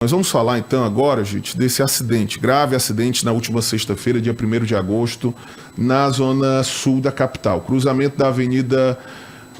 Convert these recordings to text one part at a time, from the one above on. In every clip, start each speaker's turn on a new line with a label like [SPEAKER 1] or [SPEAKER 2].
[SPEAKER 1] Nós vamos falar então agora, gente, desse acidente, grave acidente na última sexta-feira, dia 1º de agosto, na zona sul da capital. Cruzamento da Avenida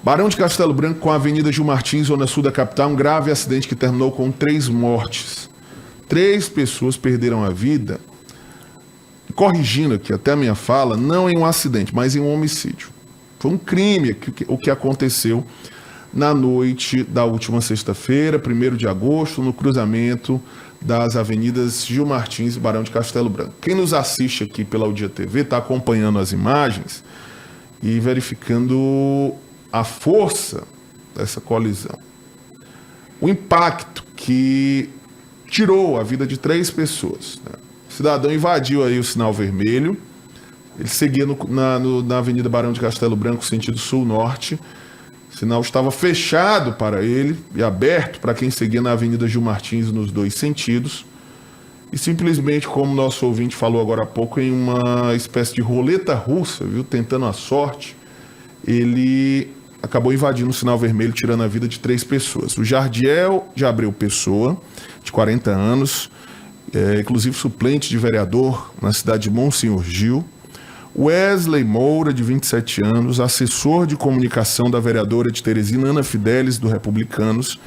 [SPEAKER 1] Barão de Castelo Branco com a Avenida Gil Martins, zona sul da capital. Um grave acidente que terminou com 3 mortes. 3 pessoas perderam a vida. Corrigindo aqui até a minha fala, não em um acidente, mas em um homicídio. Foi um crime o que aconteceu na noite da última sexta-feira, 1º de agosto, no cruzamento das avenidas Gil Martins e Barão de Castelo Branco. Quem nos assiste aqui pela Udia TV está acompanhando as imagens e verificando a força dessa colisão. O impacto que tirou a vida de 3 pessoas. Né? O cidadão invadiu aí o sinal vermelho, ele seguia na Avenida Barão de Castelo Branco, sentido sul-norte. O sinal estava fechado para ele e aberto para quem seguia na Avenida Gil Martins nos 2 sentidos. E simplesmente, como nosso ouvinte falou agora há pouco, em uma espécie de roleta russa, viu, tentando a sorte, ele acabou invadindo o sinal vermelho, tirando a vida de 3 pessoas. O Jardiel de Abreu Pessoa, de 40 anos, inclusive suplente de vereador na cidade de Monsenhor Gil. Wesley Moura, de 27 anos, assessor de comunicação da vereadora de Teresina, Ana Fidelis, do Republicanos,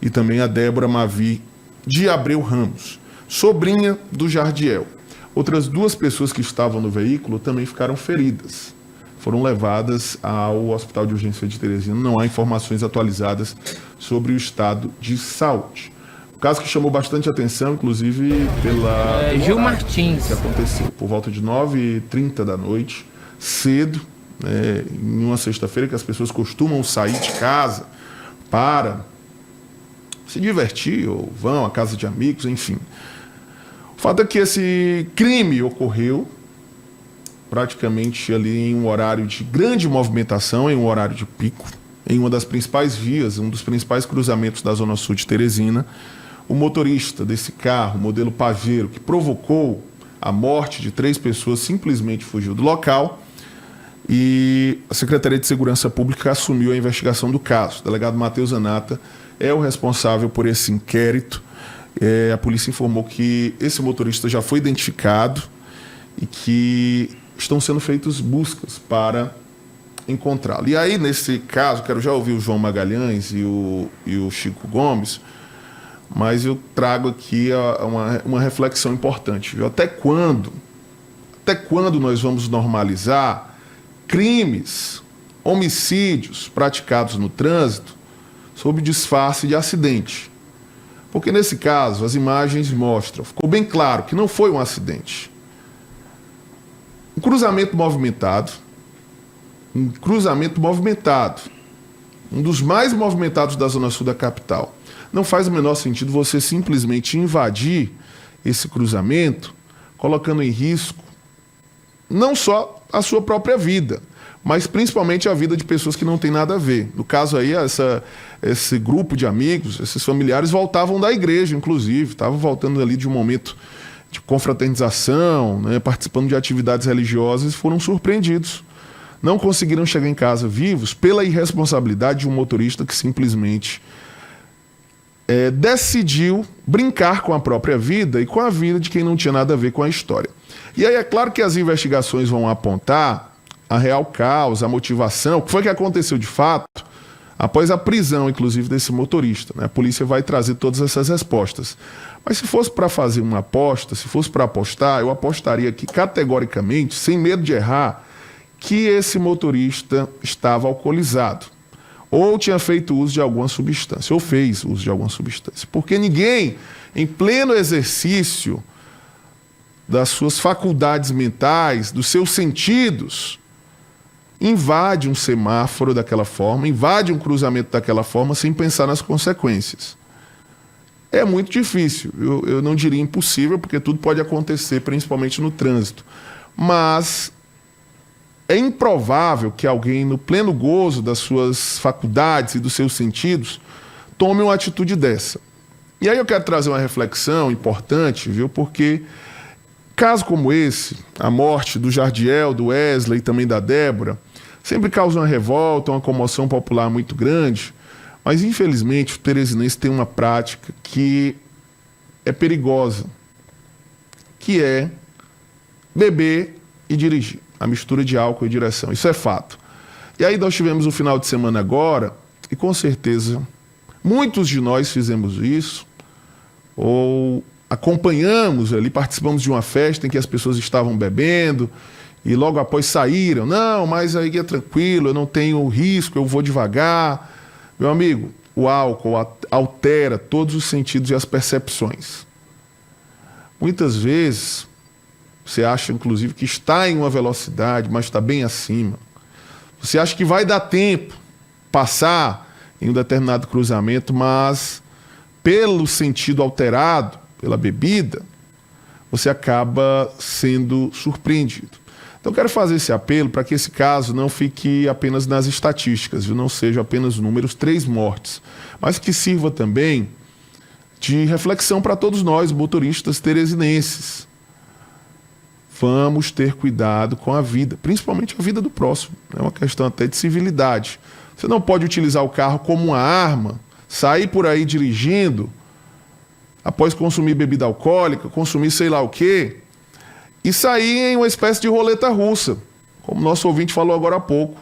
[SPEAKER 1] e também a Débora Mavi, de Abreu Ramos, sobrinha do Jardiel. Outras 2 pessoas que estavam no veículo também ficaram feridas. Foram levadas ao Hospital de Urgência de Teresina. Não há informações atualizadas sobre o estado de saúde. O caso que chamou bastante atenção, inclusive, pela
[SPEAKER 2] Gil Martins,
[SPEAKER 1] que aconteceu por volta de 9h30 da noite, cedo, né, em uma sexta-feira que as pessoas costumam sair de casa para se divertir ou vão à casa de amigos, enfim. O fato é que esse crime ocorreu praticamente ali em um horário de grande movimentação, em um horário de pico, em uma das principais vias, um dos principais cruzamentos da Zona Sul de Teresina. O motorista desse carro, modelo Pajero, que provocou a morte de 3 pessoas, simplesmente fugiu do local e a Secretaria de Segurança Pública assumiu a investigação do caso. O delegado Matheus Anata é o responsável por esse inquérito. A polícia informou que esse motorista já foi identificado e que estão sendo feitas buscas para encontrá-lo. E aí, nesse caso, quero já ouvir o João Magalhães e o Chico Gomes, mas eu trago aqui uma reflexão importante. Viu? Até quando nós vamos normalizar crimes, homicídios praticados no trânsito sob disfarce de acidente? Porque nesse caso, as imagens mostram, ficou bem claro que não foi um acidente. Um cruzamento movimentado, um dos mais movimentados da Zona Sul da capital. Não faz o menor sentido você simplesmente invadir esse cruzamento, colocando em risco não só a sua própria vida, mas principalmente a vida de pessoas que não têm nada a ver. No caso aí, esse grupo de amigos, esses familiares voltavam da igreja, inclusive, estavam voltando ali de um momento de confraternização, né, participando de atividades religiosas, e foram surpreendidos. Não conseguiram chegar em casa vivos pela irresponsabilidade de um motorista que simplesmente decidiu brincar com a própria vida e com a vida de quem não tinha nada a ver com a história. E aí é claro que as investigações vão apontar a real causa, a motivação, o que foi que aconteceu de fato após a prisão, inclusive, desse motorista. Né? A polícia vai trazer todas essas respostas. Mas se fosse para fazer uma aposta, se fosse para apostar, eu apostaria aqui categoricamente, sem medo de errar, que esse motorista estava alcoolizado, ou tinha feito uso de alguma substância, ou fez uso de alguma substância. Porque ninguém, em pleno exercício das suas faculdades mentais, dos seus sentidos, invade um semáforo daquela forma, invade um cruzamento daquela forma, sem pensar nas consequências. É muito difícil, eu não diria impossível, porque tudo pode acontecer, principalmente no trânsito. Mas é improvável que alguém, no pleno gozo das suas faculdades e dos seus sentidos, tome uma atitude dessa. E aí eu quero trazer uma reflexão importante, viu? Porque caso como esse, a morte do Jardiel, do Wesley e também da Débora, sempre causa uma revolta, uma comoção popular muito grande, mas infelizmente o teresinense tem uma prática que é perigosa, que é beber e dirigir. A mistura de álcool e direção. Isso é fato. E aí nós tivemos o final de semana agora, e com certeza muitos de nós fizemos isso, ou acompanhamos ali, participamos de uma festa em que as pessoas estavam bebendo, e logo após saíram. Não, mas aí é tranquilo, eu não tenho risco, eu vou devagar. Meu amigo, o álcool altera todos os sentidos e as percepções. Muitas vezes, você acha, inclusive, que está em uma velocidade, mas está bem acima. Você acha que vai dar tempo passar em um determinado cruzamento, mas pelo sentido alterado, pela bebida, você acaba sendo surpreendido. Então, eu quero fazer esse apelo para que esse caso não fique apenas nas estatísticas, viu? Não seja apenas números, 3 mortes, mas que sirva também de reflexão para todos nós, motoristas teresinenses. Vamos ter cuidado com a vida, principalmente a vida do próximo. É uma questão até de civilidade. Você não pode utilizar o carro como uma arma, sair por aí dirigindo, após consumir bebida alcoólica, consumir sei lá o quê, e sair em uma espécie de roleta russa, como nosso ouvinte falou agora há pouco,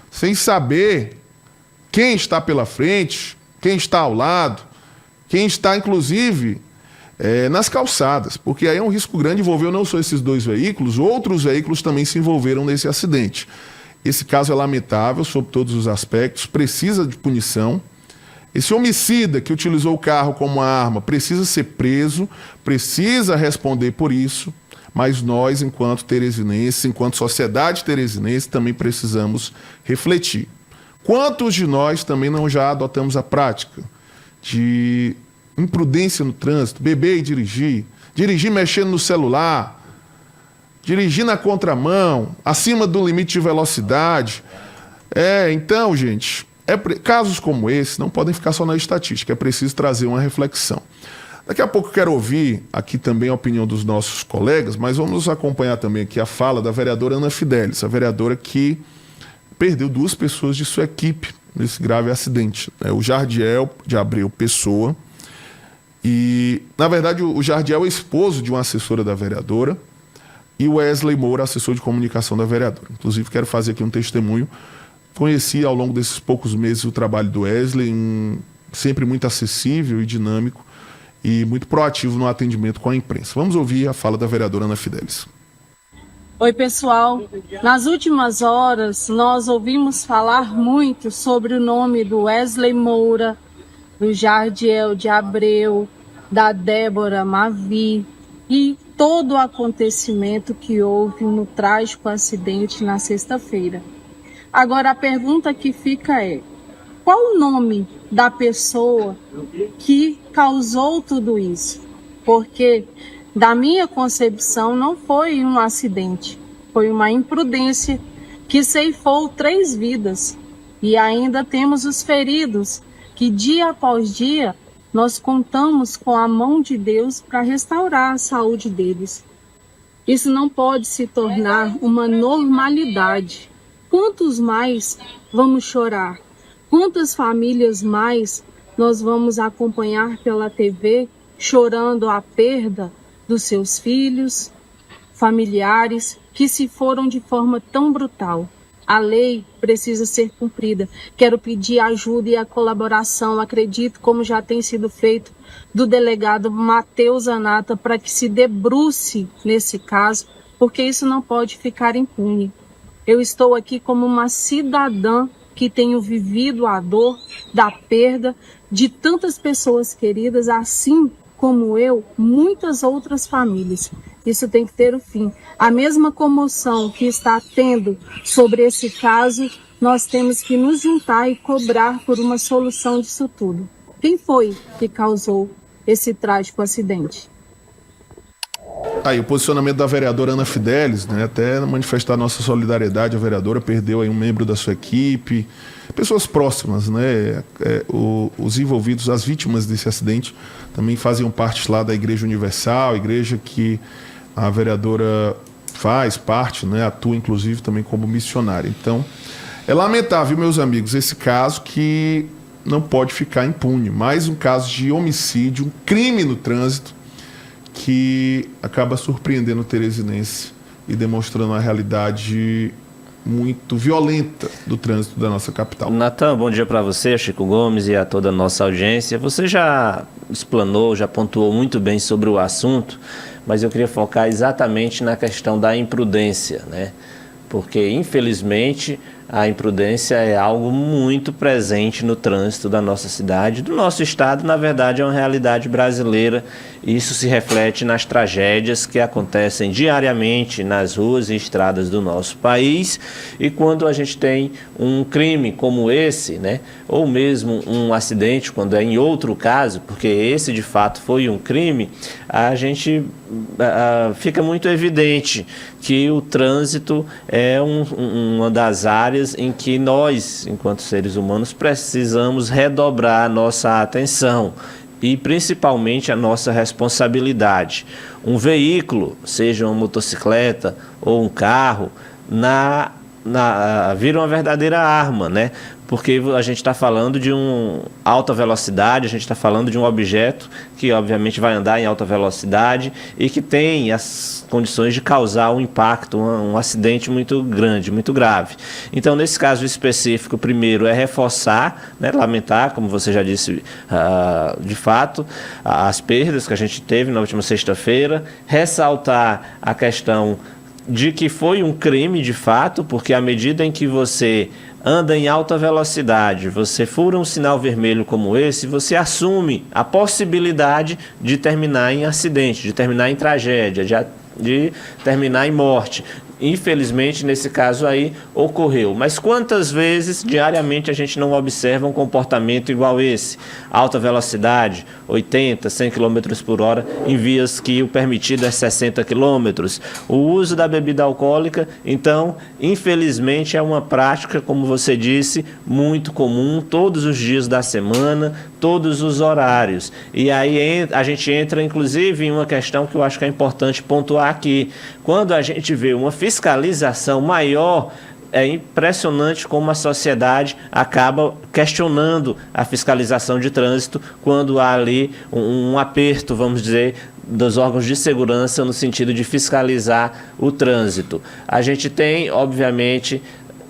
[SPEAKER 1] sem saber quem está pela frente, quem está ao lado, quem está, inclusive, nas calçadas, porque aí é um risco grande envolver não só esses 2 veículos, outros veículos também se envolveram nesse acidente. Esse caso é lamentável sob todos os aspectos, precisa de punição. Esse homicida que utilizou o carro como arma precisa ser preso, precisa responder por isso, mas nós, enquanto teresinenses, enquanto sociedade teresinense, também precisamos refletir. Quantos de nós também não já adotamos a prática de imprudência no trânsito, beber e dirigir, dirigir mexendo no celular, dirigir na contramão, acima do limite de velocidade? Então, gente, casos como esse não podem ficar só na estatística, é preciso trazer uma reflexão. Daqui a pouco eu quero ouvir aqui também a opinião dos nossos colegas, mas vamos acompanhar também aqui a fala da vereadora Ana Fidelis, a vereadora que perdeu 2 pessoas de sua equipe nesse grave acidente. O Jardiel de Abreu Pessoa, e, na verdade, o Jardiel é esposo de uma assessora da vereadora, e o Wesley Moura, assessor de comunicação da vereadora. Inclusive, quero fazer aqui um testemunho. Conheci ao longo desses poucos meses o trabalho do Wesley, sempre muito acessível e dinâmico, e muito proativo no atendimento com a imprensa. Vamos ouvir a fala da vereadora Ana Fidelis.
[SPEAKER 2] Oi, pessoal. Nas últimas horas, nós ouvimos falar muito sobre o nome do Wesley Moura, do Jardiel de Abreu, da Débora Mavi e todo o acontecimento que houve no trágico acidente na sexta-feira. Agora, a pergunta que fica é: qual o nome da pessoa que causou tudo isso? Porque, da minha concepção, não foi um acidente, foi uma imprudência que ceifou 3 vidas. E ainda temos os feridos, que dia após dia nós contamos com a mão de Deus para restaurar a saúde deles. Isso não pode se tornar uma normalidade. Quantos mais vamos chorar? Quantas famílias mais nós vamos acompanhar pela TV chorando a perda dos seus filhos, familiares que se foram de forma tão brutal? A lei precisa ser cumprida. Quero pedir a ajuda e a colaboração, acredito, como já tem sido feito, do delegado Matheus Anata, para que se debruce nesse caso, porque isso não pode ficar impune. Eu estou aqui como uma cidadã que tenho vivido a dor da perda de tantas pessoas queridas, assim como eu, muitas outras famílias. Isso tem que ter o fim. A mesma comoção que está tendo sobre esse caso, nós temos que nos juntar e cobrar por uma solução disso tudo. Quem foi que causou esse trágico acidente?
[SPEAKER 1] Aí o posicionamento da vereadora Ana Fidelis, né, até manifestar nossa solidariedade. A vereadora perdeu aí um membro da sua equipe, pessoas próximas, né, os envolvidos, as vítimas desse acidente, também faziam parte lá da Igreja Universal, igreja que a vereadora faz parte, né, atua inclusive também como missionária. Então, é lamentável, meus amigos, esse caso que não pode ficar impune. Mais um caso de homicídio, um crime no trânsito que acaba surpreendendo o teresinense e demonstrando uma realidade muito violenta do trânsito da nossa capital.
[SPEAKER 3] Natan, bom dia para você, Chico Gomes, e a toda a nossa audiência. Você já explanou, já pontuou muito bem sobre o assunto, mas eu queria focar exatamente na questão da imprudência, né? Porque, infelizmente, a imprudência é algo muito presente no trânsito da nossa cidade, do nosso estado. Na verdade, é uma realidade brasileira. Isso se reflete nas tragédias que acontecem diariamente nas ruas e estradas do nosso país. E quando a gente tem um crime como esse, né, ou mesmo um acidente, quando é em outro caso, porque esse de fato foi um crime, a gente fica muito evidente que o trânsito é uma das áreas em que nós, enquanto seres humanos, precisamos redobrar a nossa atenção e principalmente a nossa responsabilidade. Um veículo, seja uma motocicleta ou um carro, vira uma verdadeira arma, né? Porque a gente está falando de alta velocidade, a gente está falando de um objeto que obviamente vai andar em alta velocidade e que tem as condições de causar um impacto, um acidente muito grande, muito grave. Então, nesse caso específico, primeiro é reforçar, né, lamentar, como você já disse, de fato, as perdas que a gente teve na última sexta-feira, ressaltar a questão de que foi um crime de fato, porque à medida em que você anda em alta velocidade, você fura um sinal vermelho como esse, você assume a possibilidade de terminar em acidente, de terminar em tragédia, de terminar em morte. Infelizmente, nesse caso aí, ocorreu. Mas quantas vezes, diariamente, a gente não observa um comportamento igual esse? Alta velocidade, 80, 100 km por hora, em vias que o permitido é 60 km. O uso da bebida alcoólica, então, infelizmente, é uma prática, como você disse, muito comum, todos os dias da semana, todos os horários. E aí a gente entra, inclusive, em uma questão que eu acho que é importante pontuar aqui. Quando a gente vê uma fiscalização maior, é impressionante como a sociedade acaba questionando a fiscalização de trânsito quando há ali um aperto, vamos dizer, dos órgãos de segurança no sentido de fiscalizar o trânsito. A gente tem, obviamente,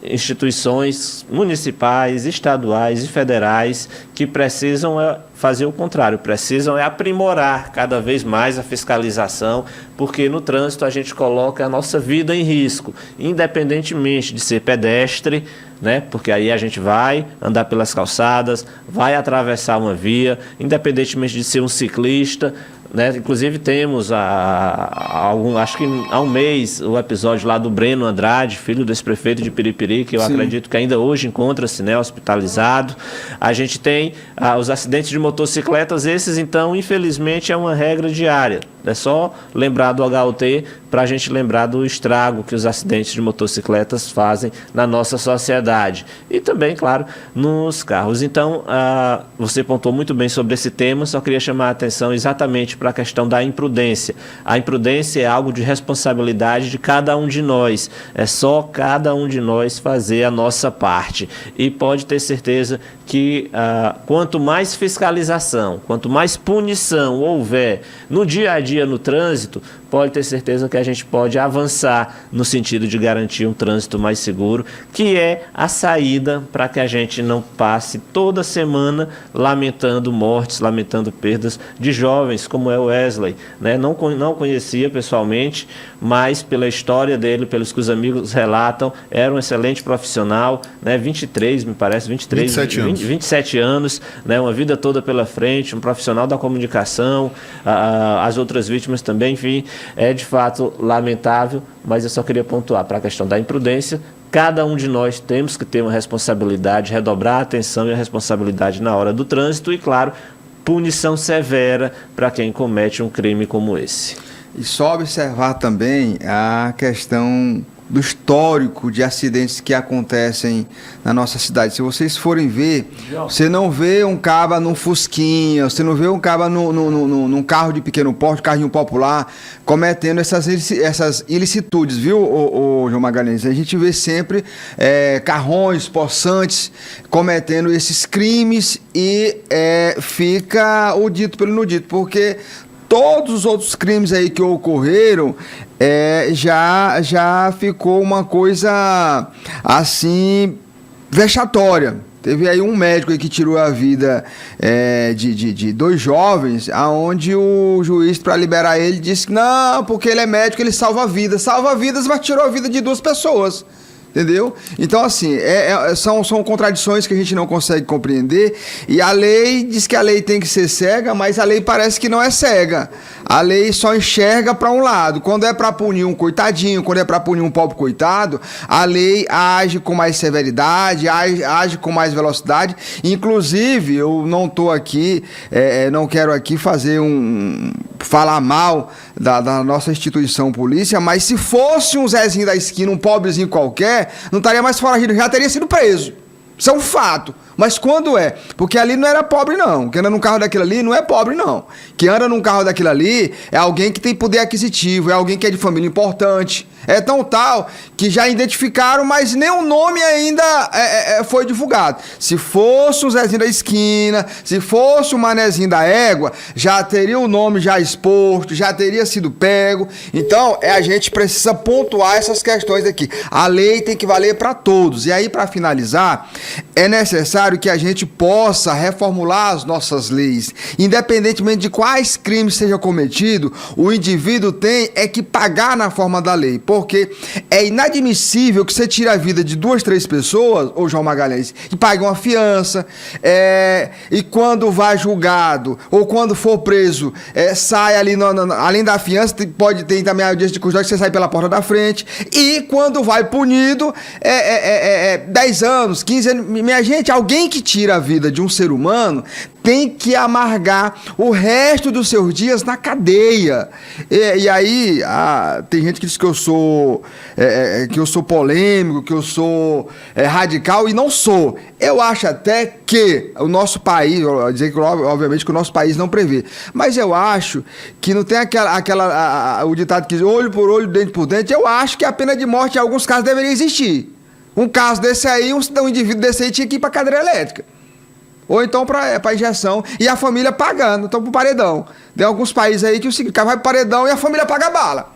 [SPEAKER 3] instituições municipais, estaduais e federais que precisam fazer o contrário, precisam aprimorar cada vez mais a fiscalização, porque no trânsito a gente coloca a nossa vida em risco, independentemente de ser pedestre, né? Porque aí a gente vai andar pelas calçadas, vai atravessar uma via, independentemente de ser um ciclista, né? Inclusive temos acho que há um mês o episódio lá do Breno Andrade, filho desse prefeito de Piripiri, que eu acredito que ainda hoje encontra-se, né, hospitalizado. A gente tem os acidentes de motocicletas, esses então infelizmente é uma regra diária. É só lembrar do HOT para a gente lembrar do estrago que os acidentes de motocicletas fazem na nossa sociedade. E também, claro, nos carros. Então, você pontuou muito bem sobre esse tema, só queria chamar a atenção exatamente para a questão da imprudência. A imprudência é algo de responsabilidade de cada um de nós. É só cada um de nós fazer a nossa parte. E pode ter certeza que quanto mais fiscalização, quanto mais punição houver no dia a dia no trânsito, pode ter certeza que a gente pode avançar no sentido de garantir um trânsito mais seguro, que é a saída para que a gente não passe toda semana lamentando mortes, lamentando perdas de jovens, como é o Wesley, né? Não conhecia pessoalmente, mas pela história dele, pelos que os amigos relatam, era um excelente profissional, né? 27 anos, né? Uma vida toda pela frente, um profissional da comunicação, as outras vítimas também, enfim, é de fato lamentável, mas eu só queria pontuar para a questão da imprudência. Cada um de nós temos que ter uma responsabilidade, redobrar a atenção e a responsabilidade na hora do trânsito e, claro, punição severa para quem comete um crime como esse.
[SPEAKER 4] E só observar também a questão do histórico de acidentes que acontecem na nossa cidade. Se vocês forem ver, você não vê um caba num fusquinha, você não vê um caba num carro de pequeno porte, carrinho popular, cometendo essas ilicitudes, viu, o João Magalhães? A gente vê sempre carrões, possantes, cometendo esses crimes e fica o dito pelo não dito, porque todos os outros crimes aí que ocorreram, já ficou uma coisa assim vexatória. Teve aí um médico aí que tirou a vida de 2 jovens, aonde o juiz, para liberar ele, disse que não, porque ele é médico, ele salva vidas. Salva vidas, mas tirou a vida de 2 pessoas. Entendeu? Então, assim, são contradições que a gente não consegue compreender, e a lei diz que a lei tem que ser cega, mas a lei parece que não é cega. A lei só enxerga para um lado. Quando é para punir um coitadinho, quando é para punir um pobre coitado, a lei age com mais severidade, age com mais velocidade. Inclusive, eu não estou aqui, não quero aqui falar mal da nossa instituição polícia, mas se fosse um Zezinho da esquina, um pobrezinho qualquer, não estaria mais foragido, já teria sido preso. Isso é um fato. Mas quando é? Porque ali não era pobre, não. Quem anda num carro daquilo ali não é pobre, não. Quem anda num carro daquilo ali é alguém que tem poder aquisitivo, é alguém que é de família importante. É tão tal que já identificaram, mas nem o nome ainda foi divulgado. Se fosse um Zezinho da esquina, se fosse um Manezinho da égua, já teria o nome já exposto, já teria sido pego. Então, a gente precisa pontuar essas questões aqui. A lei tem que valer para todos. E aí, para finalizar, é necessário que a gente possa reformular as nossas leis. Independentemente de quais crimes sejam cometidos, o indivíduo tem que pagar na forma da lei. Porque é inadmissível que você tire a vida de 2, 3 pessoas, ou João Magalhães, e pague uma fiança, e quando vai julgado, ou quando for preso, sai ali, além da fiança, pode ter também a audiência de custódia, que você sai pela porta da frente, e quando vai punido, 10 anos, 15 anos. Minha gente, alguém que tira a vida de um ser humano tem que amargar o resto dos seus dias na cadeia. E aí, tem gente que diz que eu sou polêmico, que eu sou radical, e não sou. Eu acho até que o nosso país, dizer que obviamente que o nosso país não prevê, mas eu acho que não tem o ditado que diz olho por olho, dente por dente. Eu acho que a pena de morte em alguns casos deveria existir. Um caso desse aí, um indivíduo desse aí tinha que ir para cadeira elétrica. Ou então para injeção, e a família pagando, então pro paredão. Tem alguns países aí que o seguinte, o cara vai pro paredão e a família paga a bala.